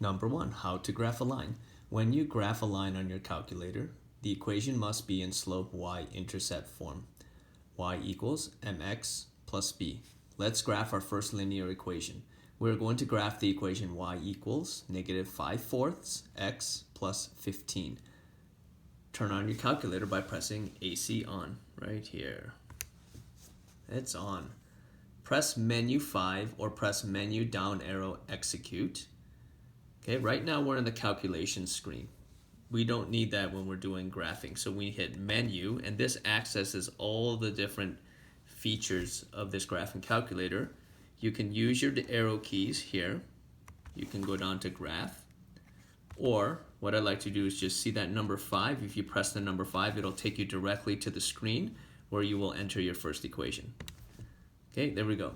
Number 1, how to graph a line. When you graph a line on your calculator, the equation must be in slope y-intercept form. Y equals mx plus b. Let's graph our first linear equation. We're going to graph the equation y equals negative 5/4 x plus 15. Turn on your calculator by pressing AC on right here. It's on. Press menu 5 or press menu down arrow execute. Okay, right now we're in the calculation screen. We don't need that when we're doing graphing. So we hit menu, and this accesses all the different features of this graphing calculator. You can use your arrow keys here. You can go down to graph. Or what I like to do is just see that number 5. If you press the number 5, it'll take you directly to the screen where you will enter your first equation. Okay, there we go.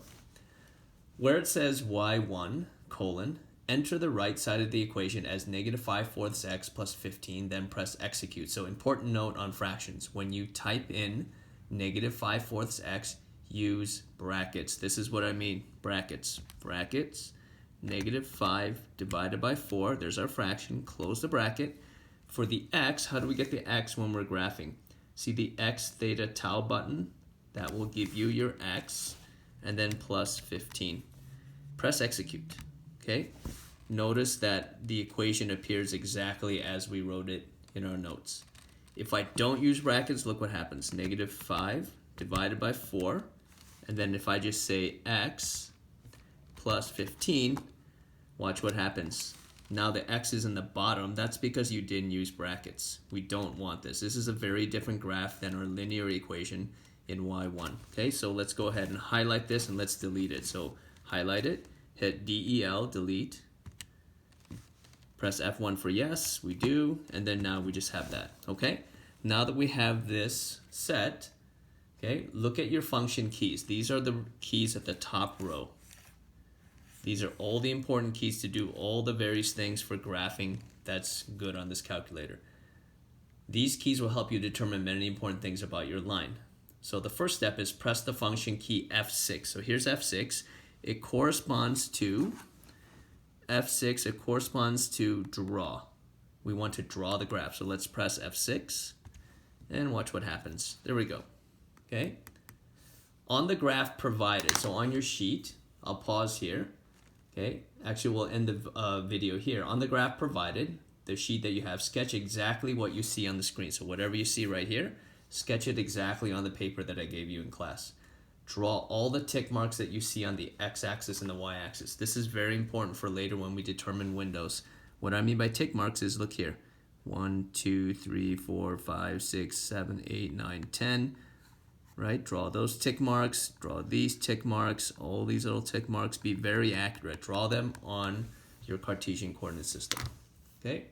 Where it says y1 colon, enter the right side of the equation as negative 5/4 x plus 15, then press execute. So important note on fractions. When you type in negative 5/4 x, use brackets. This is what I mean, brackets. Brackets, negative 5 divided by 4, there's our fraction, close the bracket. For the x, how do we get the x when we're graphing? See the x theta tau button? That will give you your x, and then plus 15. Press execute. Okay, notice that the equation appears exactly as we wrote it in our notes. If I don't use brackets, look what happens. Negative 5 divided by 4, and then if I just say x plus 15, watch what happens. Now the x is in the bottom. That's because you didn't use brackets. We don't want this. This is a very different graph than our linear equation in y1. Okay, so let's go ahead and highlight this and let's delete it. So highlight it. Hit DEL, delete, press F1 for yes, we do, and then now we just have that, okay? Now that we have this set, okay, look at your function keys. These are the keys at the top row. These are all the important keys to do all the various things for graphing that's good on this calculator. These keys will help you determine many important things about your line. So the first step is press the function key F6. So here's F6. It corresponds to F6, it corresponds to draw. We want to draw the graph. So let's press F6 and watch what happens. There we go. Okay. On the graph provided, so on your sheet, I'll pause here. Okay. Actually, we'll end the video here. On the graph provided, the sheet that you have, sketch exactly what you see on the screen. So whatever you see right here, sketch it exactly on the paper that I gave you in class. Draw all the tick marks that you see on the x-axis and the y-axis. This is very important for later when we determine windows. What I mean by tick marks is, look here. 1, 2, 3, 4, 5, 6, 7, 8, 9, 10. Right? Draw those tick marks. Draw these tick marks. All these little tick marks. Be very accurate. Draw them on your Cartesian coordinate system. Okay?